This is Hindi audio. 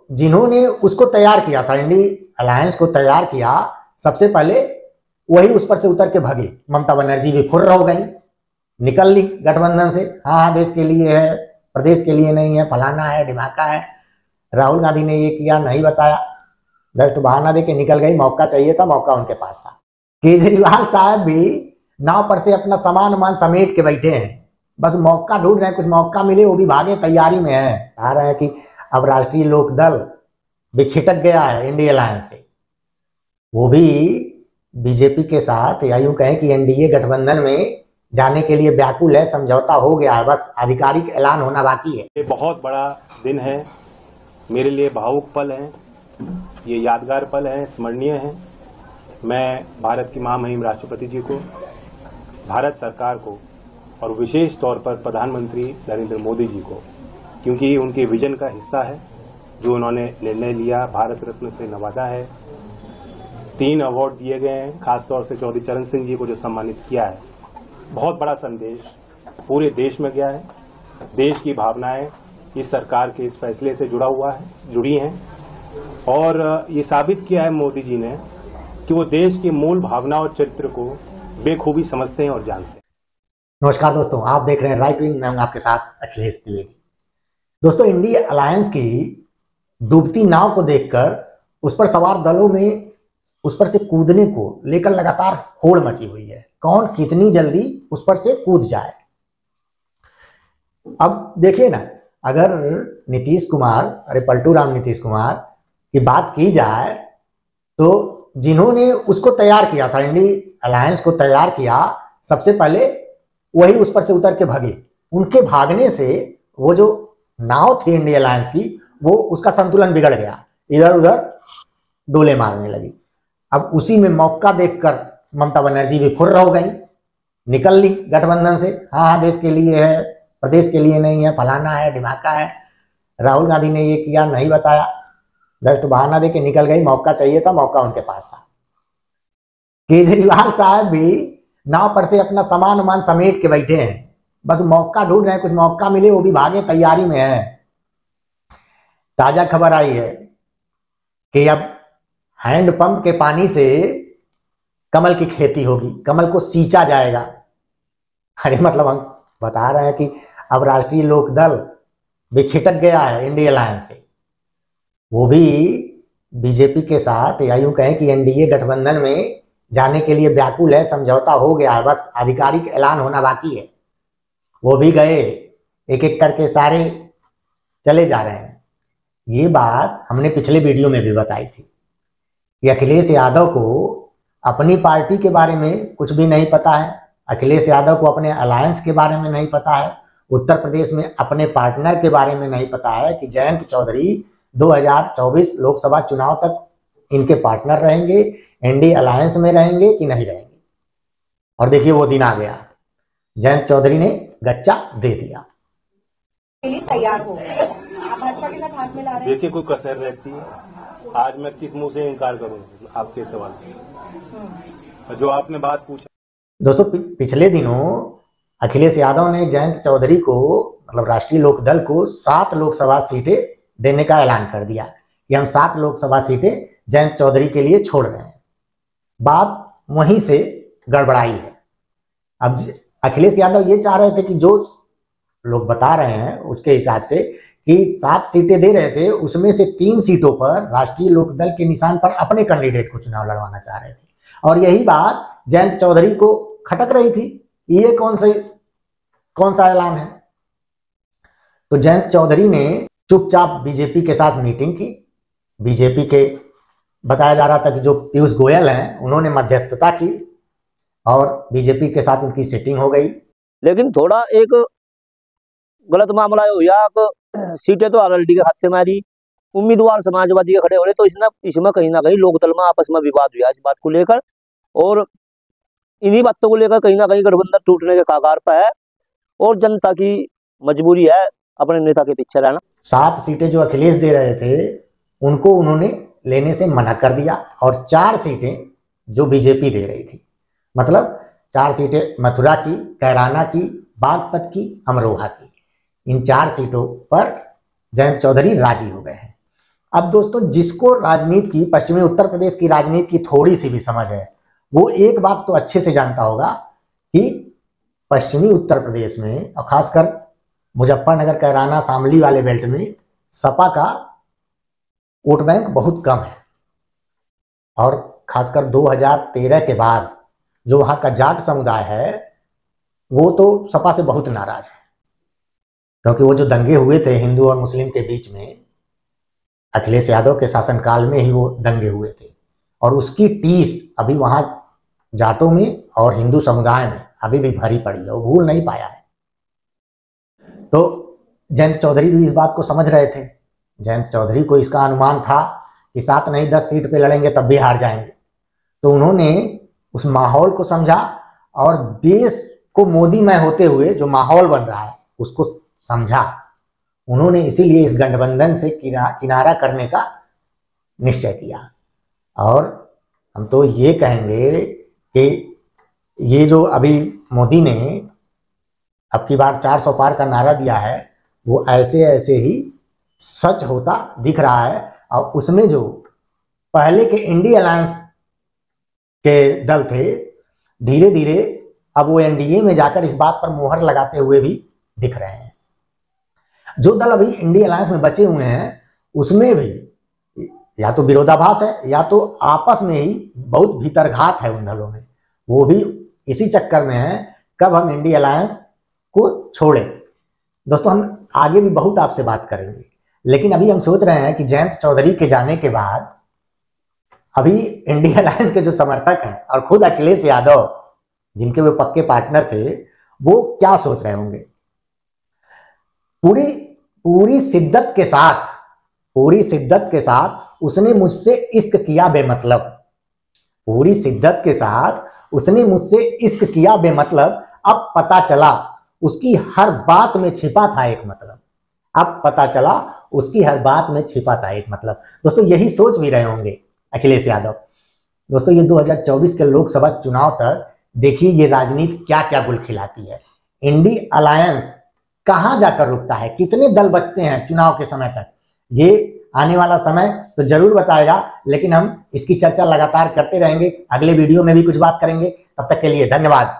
जिन्होंने उसको तैयार किया था, इंडिया अलायंस को तैयार किया, सबसे पहले वही उस पर से उतर के भागे। ममता बनर्जी भी फुर्र हो गई, निकल ली गठबंधन से। हाँ, देश के लिए है, प्रदेश के लिए नहीं है, फलाना है, ढिमाका है। राहुल गांधी ने ये किया, नहीं बताया, जस्ट बहाना दे के निकल गई। मौका चाहिए था, मौका उनके पास था। केजरीवाल साहब भी नाव पर से अपना सामान वामान समेट के बैठे हैं, बस मौका ढूंढ रहे हैं, कुछ मौका मिले, वो भी भागे तैयारी में है। कह रहे हैं कि अब राष्ट्रीय लोकदल भी छिटक गया है इंडिया अलायंस से, वो भी बीजेपी के साथ, या यूं कहें कि एनडीए गठबंधन में जाने के लिए व्याकुल है। समझौता हो गया है, बस आधिकारिक ऐलान होना बाकी है। ये बहुत बड़ा दिन है, मेरे लिए भावुक पल है, ये यादगार पल है, स्मरणीय है। मैं भारत की महामहिम राष्ट्रपति जी को, भारत सरकार को और विशेष तौर पर प्रधानमंत्री नरेंद्र मोदी जी को, क्योंकि उनके विजन का हिस्सा है जो उन्होंने निर्णय लिया, भारत रत्न से नवाजा है। 3 अवार्ड दिए गए हैं, खासतौर से चौधरी चरण सिंह जी को जो सम्मानित किया है। बहुत बड़ा संदेश पूरे देश में गया है। देश की भावनाएं इस सरकार के इस फैसले से जुड़ी हैं और ये साबित किया है मोदी जी ने कि वो देश की मूल भावना और चरित्र को बेखूबी समझते हैं और जानते हैं। नमस्कार दोस्तों, आप देख रहे हैं राइट विंग, मैं हूं आपके साथ अखिलेश द्विवेदी। दोस्तों, इंडिया अलायंस की डूबती नाव को देखकर उस पर सवार दलों में उस पर से कूदने को लेकर लगातार होड़ मची हुई है। कौन कितनी जल्दी उस पर से कूद जाए। अब देखिए ना, अगर नीतीश कुमार, अरे पलटू राम नीतीश कुमार की बात की जाए तो जिन्होंने उसको तैयार किया था, इंडिया अलायंस को तैयार किया, सबसे पहले वही उस पर से उतर के भागे। उनके भागने से वो जो नाव थी इंडिया अलायंस की, वो उसका संतुलन बिगड़ गया, इधर उधर डोले मारने लगी। अब उसी में मौका देखकर ममता बनर्जी भी फुर्र हो गई, निकल ली गठबंधन से। हाँ, देश के लिए है, प्रदेश के लिए नहीं है, फलाना है, ढिमाका है। राहुल गांधी ने ये किया, नहीं बताया, जस्ट बहाना दे के निकल गई। मौका चाहिए था, मौका उनके पास था। केजरीवाल साहब भी नाव पर से अपना सामान वामान समेट के बैठे हैं, बस मौका ढूंढ रहे हैं, कुछ मौका मिले, वो भी भागे तैयारी में है। ताजा खबर आई है कि अब हैंडपंप के पानी से कमल की खेती होगी, कमल को सींचा जाएगा। अरे मतलब हम बता रहे हैं कि अब राष्ट्रीय लोकदल भी छिटक गया है इंडिया अलायंस से, वो भी बीजेपी के साथ, या यूं कहें कि एनडीए गठबंधन में जाने के लिए व्याकुल है। समझौता हो गया है, बस आधिकारिक ऐलान होना बाकी है। वो भी गए, एक एक करके सारे चले जा रहे हैं। ये बात हमने पिछले वीडियो में भी बताई थी कि अखिलेश यादव को अपनी पार्टी के बारे में कुछ भी नहीं पता है। अखिलेश यादव को अपने अलायंस के बारे में नहीं पता है। उत्तर प्रदेश में अपने पार्टनर के बारे में नहीं पता है कि जयंत चौधरी 2024 लोकसभा चुनाव तक इनके पार्टनर रहेंगे, एनडीए अलायंस में रहेंगे कि नहीं रहेंगे। और देखिए वो दिन आ गया, जयंत चौधरी ने गच्चा दे दिया, तैयार हो गए। आप भाजपा के साथ हाथ मिला रहे हैं। देखिए कोई कसर रहती है, आज मैं किस मुंह से इनकार करूं आपके सवाल जो आपने बात पूछा। दोस्तों, पिछले दिनों अखिलेश यादव ने जयंत चौधरी को, मतलब राष्ट्रीय लोकदल को 7 लोकसभा सीटें देने का ऐलान कर दिया कि हम 7 लोकसभा सीटें जयंत चौधरी के लिए छोड़ रहे हैं। बात वहीं से गड़बड़ाई है। अब अखिलेश यादव ये चाह रहे थे कि जो लोग बता रहे हैं उसके हिसाब से कि 7 सीटें दे रहे थे, उसमें से 3 सीटों पर राष्ट्रीय लोकदल के निशान पर अपने कैंडिडेट को चुनाव लड़वाना चाह रहे थे। और यही बात जयंत चौधरी को खटक रही थी, ये कौन सा ऐलान है। तो जयंत चौधरी ने चुपचाप बीजेपी के साथ मीटिंग की। बीजेपी के बताया जा रहा था कि जो पीयूष गोयल हैं, उन्होंने मध्यस्थता की और बीजेपी के साथ उनकी सेटिंग हो गई। लेकिन थोड़ा एक गलत मामला हो या सीटें तो आरएलडी के खाते मारी, उम्मीदवार समाजवादी के खड़े हो रहे, तो इसमें कहीं ना कहीं लोकदल में आपस में विवाद हुआ इस बात को लेकर, और इन्हीं बातों को लेकर कहीं ना कहीं गठबंधन टूटने के कगार पर है और जनता की मजबूरी है अपने नेता के पीछे रहना। 7 सीटें जो अखिलेश दे रहे थे उनको उन्होंने लेने से मना कर दिया, और 4 सीटें जो बीजेपी दे रही थी, मतलब 4 सीटें मथुरा की, कैराना की, बागपत की, अमरोहा की, इन 4 सीटों पर जयंत चौधरी राजी हो गए हैं। अब दोस्तों, जिसको राजनीति की, पश्चिमी उत्तर प्रदेश की राजनीति की थोड़ी सी भी समझ है, वो एक बात तो अच्छे से जानता होगा कि पश्चिमी उत्तर प्रदेश में और खासकर मुजफ्फरनगर, कैराना, शामली वाले बेल्ट में सपा का वोट बैंक बहुत कम है। और खासकर 2013 के बाद जो वहां का जाट समुदाय है वो तो सपा से बहुत नाराज है, क्योंकि वो जो दंगे हुए थे हिंदू और मुस्लिम के बीच में, अखिलेश यादव के शासनकाल में ही वो दंगे हुए थे, और उसकी टीस अभी वहां जाटों में और हिंदू समुदाय में अभी भी भरी पड़ी है, वो भूल नहीं पाया है। तो जयंत चौधरी भी इस बात को समझ रहे थे। जयंत चौधरी को इसका अनुमान था कि 7 नहीं 10 सीट पे लड़ेंगे तब भी हार जाएंगे, तो उन्होंने उस माहौल को समझा और देश को मोदीमय होते हुए जो माहौल बन रहा है उसको समझा। उन्होंने इसीलिए इस गठबंधन से किनारा करने का निश्चय किया। और हम तो ये कहेंगे कि ये जो अभी मोदी ने अब की बार 400 पार का नारा दिया है, वो ऐसे ऐसे ही सच होता दिख रहा है। और उसमें जो पहले के इंडी अलायंस के दल थे, धीरे धीरे अब वो एनडीए में जाकर इस बात पर मोहर लगाते हुए भी दिख रहे हैं। जो दल अभी इंडी अलायंस में बचे हुए हैं उसमें भी या तो विरोधाभास है या तो आपस में ही बहुत भीतरघात है उन दलों में। वो भी इसी चक्कर में है कब हम इंडी अलायंस को छोड़ें। दोस्तों, हम आगे भी बहुत आपसे बात करेंगे, लेकिन अभी हम सोच रहे हैं कि जयंत चौधरी के जाने के बाद अभी इंडी अलायंस के जो समर्थक हैं और खुद अखिलेश यादव जिनके वे पक्के पार्टनर थे, वो क्या सोच रहे होंगे। पूरी शिद्दत के साथ उसने मुझसे इश्क किया बेमतलब, पूरी शिद्दत के साथ उसने मुझसे इश्क किया बेमतलब, अब पता चला उसकी हर बात में छिपा था एक मतलब, अब पता चला उसकी हर बात में छिपा था एक मतलब। दोस्तों, यही सोच भी रहे होंगे अखिलेश यादव। दोस्तों, ये 2024 के लोकसभा चुनाव तक देखिए ये राजनीति क्या क्या गुल खिलाती है। इंडी अलायंस कहां जाकर रुकता है, कितने दल बचते हैं चुनाव के समय तक, ये आने वाला समय तो जरूर बताएगा। लेकिन हम इसकी चर्चा लगातार करते रहेंगे, अगले वीडियो में भी कुछ बात करेंगे। तब तक के लिए धन्यवाद।